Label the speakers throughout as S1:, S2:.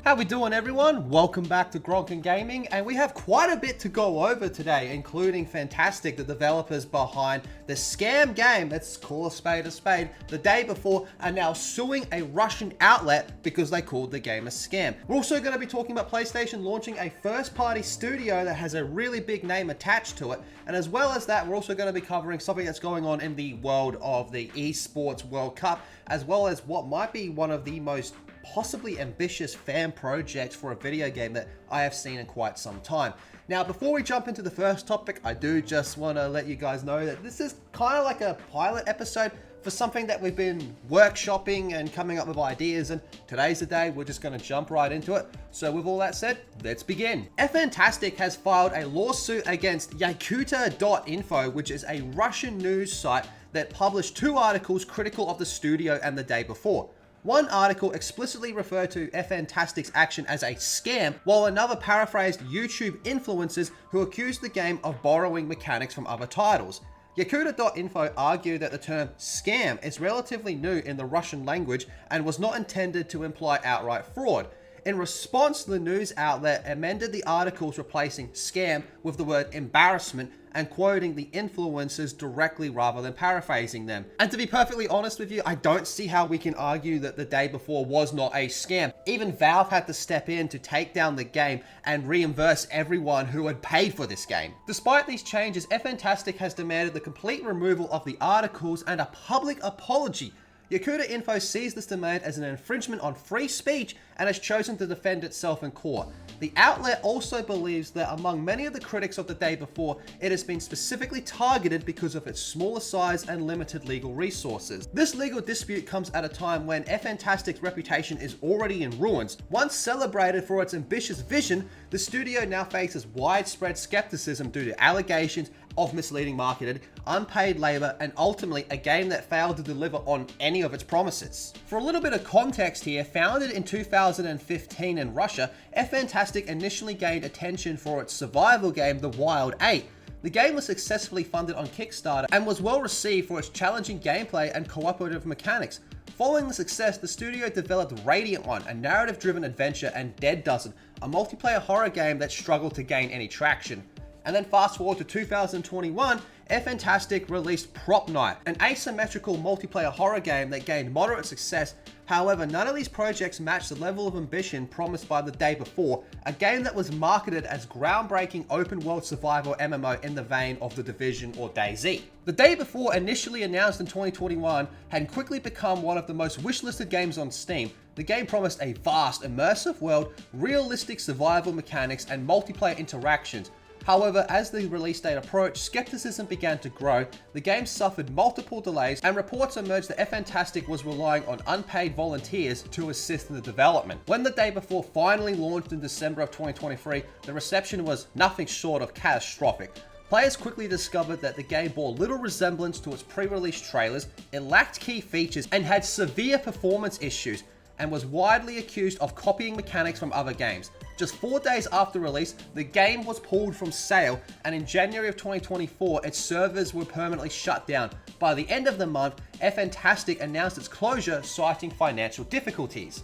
S1: How we doing, everyone? Welcome back to Gronks Gaming, and we have quite a bit to go over today, including Fantastic, the developers behind the scam game, let's call a spade, the day before are now suing a Russian outlet because they called the game a scam. We're also going to be talking about PlayStation launching a first-party studio that has a really big name attached to it, and as well as that, we're also going to be covering something that's going on in the world of the esports World Cup, as well as what might be one of the most possibly ambitious fan projects for a video game that I have seen in quite some time. Now, before we jump into the first topic, I do just want to let you guys know that this is kind of like a pilot episode for something that we've been workshopping and coming up with ideas, and today's the day. We're just going to jump right into it. So with all that said, let's begin. Fantastic has filed a lawsuit against Yakuta.info, which is a Russian news site that published two articles critical of the studio and the day before. One article explicitly referred to Fantastic's action as a scam, while another paraphrased YouTube influencers who accused the game of borrowing mechanics from other titles. Yakuta.info argued that the term scam is relatively new in the Russian language and was not intended to imply outright fraud. In response, the news outlet amended the articles, replacing scam with the word embarrassment and quoting the influencers directly rather than paraphrasing them. And to be perfectly honest with you, I don't see how we can argue that the day before was not a scam. Even Valve had to step in to take down the game and reimburse everyone who had paid for this game. Despite these changes, Fantastic has demanded the complete removal of the articles and a public apology. Yakuta.info sees this demand as an infringement on free speech and has chosen to defend itself in court. The outlet also believes that among many of the critics of the day before, it has been specifically targeted because of its smaller size and limited legal resources. This legal dispute comes at a time when Fantastic's reputation is already in ruins. Once celebrated for its ambitious vision, the studio now faces widespread skepticism due to allegations of misleading marketing, unpaid labor, and ultimately a game that failed to deliver on any of its promises. For a little bit of context here, founded in 2015 in Russia, Fantastic initially gained attention for its survival game, The Wild 8. The game was successfully funded on Kickstarter and was well received for its challenging gameplay and cooperative mechanics. Following the success, the studio developed Radiant One, a narrative-driven adventure, and Dead Dozen, a multiplayer horror game that struggled to gain any traction. And then fast forward to 2021, Fantastic released Prop Night, an asymmetrical multiplayer horror game that gained moderate success. However, none of these projects matched the level of ambition promised by the day before, a game that was marketed as groundbreaking open-world survival MMO in the vein of The Division or DayZ. The day before, initially announced in 2021, had quickly become one of the most wishlisted games on Steam. The game promised a vast, immersive world, realistic survival mechanics, and multiplayer interactions. However, as the release date approached, skepticism began to grow, the game suffered multiple delays, and reports emerged that Fantastic was relying on unpaid volunteers to assist in the development. When the day before finally launched in December of 2023, the reception was nothing short of catastrophic. Players quickly discovered that the game bore little resemblance to its pre-release trailers, it lacked key features, and had severe performance issues, and was widely accused of copying mechanics from other games. Just 4 days after release, the game was pulled from sale, and in January of 2024, its servers were permanently shut down. By the end of the month, Fantastic announced its closure, citing financial difficulties.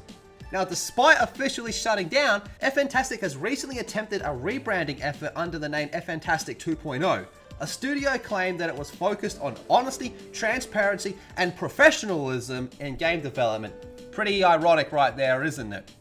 S1: Now, despite officially shutting down, Fantastic has recently attempted a rebranding effort under the name Fantastic 2.0. A studio claimed that it was focused on honesty, transparency, and professionalism in game development. Pretty ironic right there, isn't it?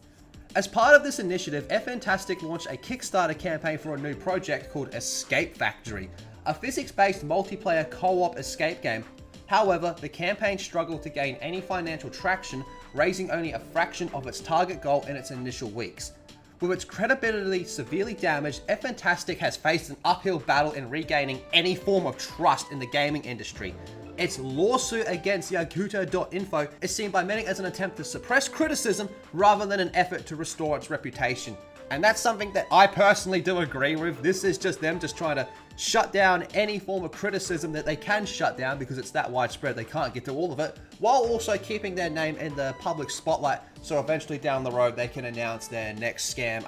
S1: As part of this initiative, Fantastic launched a Kickstarter campaign for a new project called Escape Factory, a physics-based multiplayer co-op escape game. However, the campaign struggled to gain any financial traction, raising only a fraction of its target goal in its initial weeks. With its credibility severely damaged, Fantastic has faced an uphill battle in regaining any form of trust in the gaming industry. Its lawsuit against Yakuta.info is seen by many as an attempt to suppress criticism rather than an effort to restore its reputation. And that's something that I personally do agree with. This is just them just trying to shut down any form of criticism that they can shut down because it's that widespread they can't get to all of it, while also keeping their name in the public spotlight so eventually down the road they can announce their next game.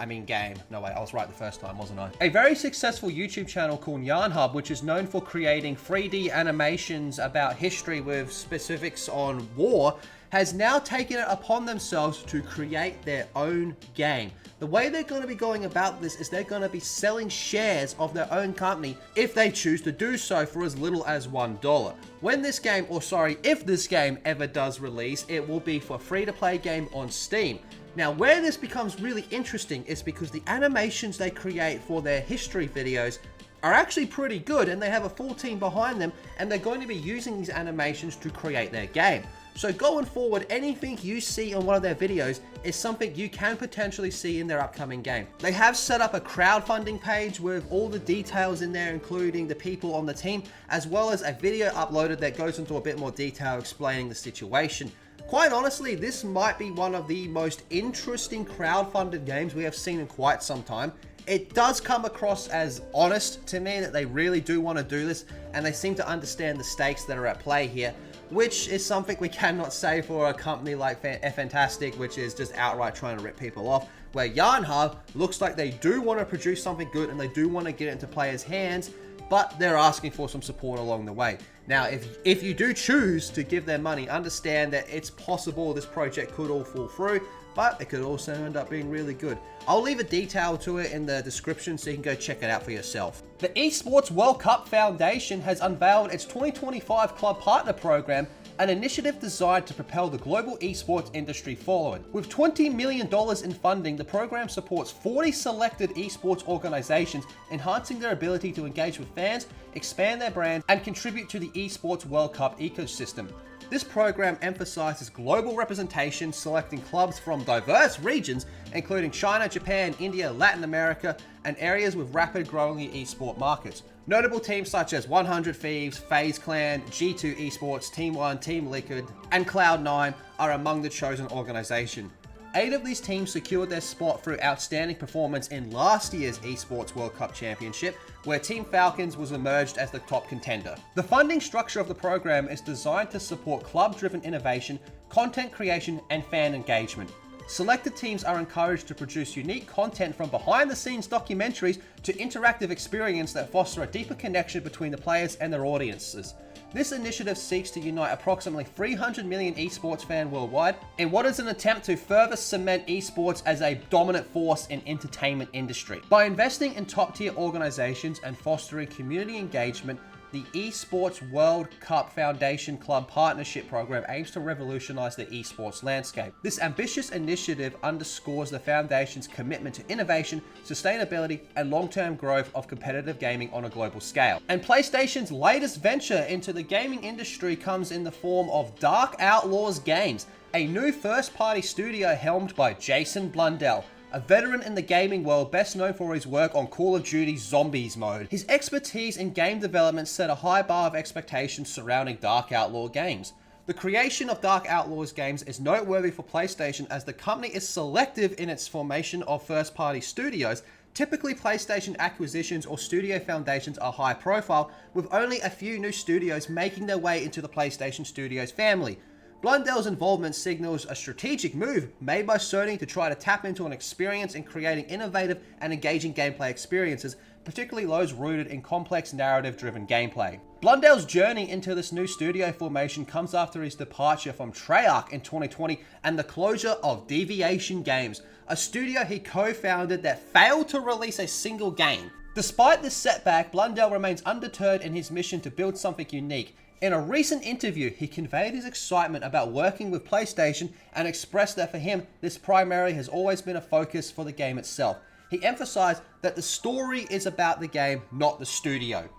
S1: No wait, I was right the first time, wasn't I? A very successful YouTube channel called Yarn Hub, which is known for creating 3D animations about history with specifics on war, has now taken it upon themselves to create their own game. The way they're going to be going about this is they're going to be selling shares of their own company if they choose to do so for as little as $1. When this game, or sorry, if this game ever does release, it will be for a free-to-play game on Steam. Now, where this becomes really interesting is because the animations they create for their history videos are actually pretty good, and they have a full team behind them, and they're going to be using these animations to create their game. So going forward, anything you see on one of their videos is something you can potentially see in their upcoming game. They have set up a crowdfunding page with all the details in there, including the people on the team, as well as a video uploaded that goes into a bit more detail explaining the situation. Quite honestly, this might be one of the most interesting crowdfunded games we have seen in quite some time. It does come across as honest to me that they really do want to do this, and they seem to understand the stakes that are at play here, which is something we cannot say for a company like Fantastic, which is just outright trying to rip people off, where Yarn Hub looks like they do want to produce something good and they do want to get it into players' hands, but they're asking for some support along the way. Now, if you do choose to give them money, understand that it's possible this project could all fall through, but it could also end up being really good. I'll leave a detail to it in the description so you can go check it out for yourself. The Esports World Cup Foundation has unveiled its 2025 Club Partner Program, an initiative designed to propel the global esports industry forward. With $20 million in funding, the program supports 40 selected esports organizations, enhancing their ability to engage with fans, expand their brand, and contribute to the Esports World Cup ecosystem. This program emphasizes global representation, selecting clubs from diverse regions, including China, Japan, India, Latin America, and areas with rapid growing esport markets. Notable teams such as 100 Thieves, FaZe Clan, G2 Esports, Team One, Team Liquid, and Cloud9 are among the chosen organization. 8 of these teams secured their spot through outstanding performance in last year's Esports World Cup Championship, where Team Falcons was emerged as the top contender. The funding structure of the program is designed to support club-driven innovation, content creation, and fan engagement. Selected teams are encouraged to produce unique content, from behind-the-scenes documentaries to interactive experience that foster a deeper connection between the players and their audiences. This initiative seeks to unite approximately 300 million esports fans worldwide in what is an attempt to further cement esports as a dominant force in entertainment industry. By investing in top-tier organizations and fostering community engagement, the Esports World Cup Foundation Club Partnership Program aims to revolutionize the esports landscape. This ambitious initiative underscores the Foundation's commitment to innovation, sustainability, and long-term growth of competitive gaming on a global scale. And PlayStation's latest venture into the gaming industry comes in the form of Dark Outlaws Games, a new first-party studio helmed by Jason Blundell, a veteran in the gaming world best known for his work on Call of Duty Zombies mode. His expertise in game development set a high bar of expectations surrounding Dark Outlaw Games. The creation of Dark Outlaws Games is noteworthy for PlayStation, as the company is selective in its formation of first-party studios. Typically, PlayStation acquisitions or studio foundations are high profile, with only a few new studios making their way into the PlayStation Studios family. Blundell's involvement signals a strategic move made by Sony to try to tap into an experience in creating innovative and engaging gameplay experiences, particularly those rooted in complex narrative-driven gameplay. Blundell's journey into this new studio formation comes after his departure from Treyarch in 2020 and the closure of Deviation Games, a studio he co-founded that failed to release a single game. Despite this setback, Blundell remains undeterred in his mission to build something unique. In a recent interview, he conveyed his excitement about working with PlayStation and expressed that for him, this primarily has always been a focus for the game itself. He emphasized that the story is about the game, not the studio,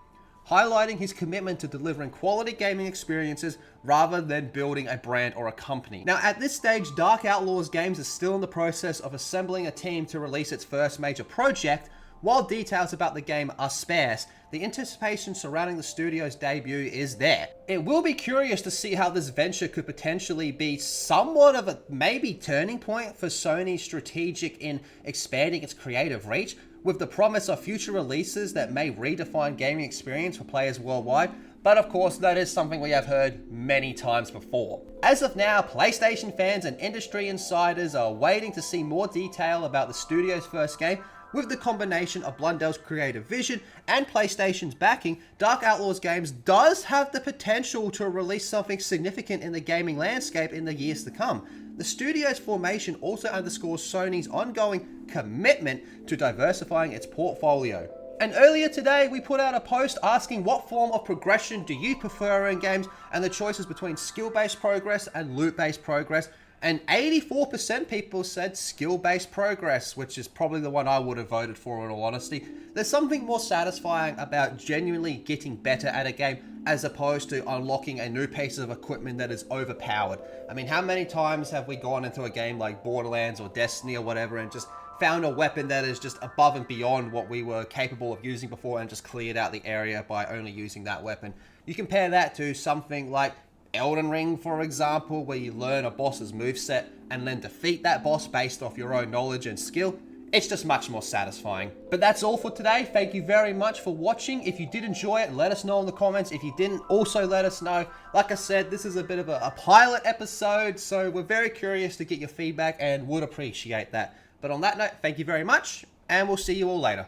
S1: highlighting his commitment to delivering quality gaming experiences rather than building a brand or a company. Now, at this stage, Dark Outlaws Games is still in the process of assembling a team to release its first major project. While details about the game are sparse, the anticipation surrounding the studio's debut is there. It will be curious to see how this venture could potentially be somewhat of a maybe turning point for Sony strategic in expanding its creative reach, with the promise of future releases that may redefine gaming experience for players worldwide. But of course, that is something we have heard many times before. As of now, PlayStation fans and industry insiders are waiting to see more detail about the studio's first game, With the combination of Blundell's creative vision and PlayStation's backing, Dark Outlaws Games does have the potential to release something significant in the gaming landscape in the years to come. The studio's formation also underscores Sony's ongoing commitment to diversifying its portfolio. And earlier today, we put out a post asking what form of progression do you prefer in games, and the choices between skill-based progress and loot-based progress. And 84% people said skill-based progress, which is probably the one I would have voted for in all honesty. There's something more satisfying about genuinely getting better at a game as opposed to unlocking a new piece of equipment that is overpowered. I mean, how many times have we gone into a game like Borderlands or Destiny or whatever and just found a weapon that is just above and beyond what we were capable of using before and just cleared out the area by only using that weapon? You compare that to something like Elden Ring, for example, where you learn a boss's moveset and then defeat that boss based off your own knowledge and skill. It's just much more satisfying. But that's all for today. Thank you very much for watching. If you did enjoy it, let us know in the comments. If you didn't, also let us know. Like I said, this is a bit of a pilot episode, so we're very curious to get your feedback and would appreciate that. But on that note, thank you very much, and we'll see you all later.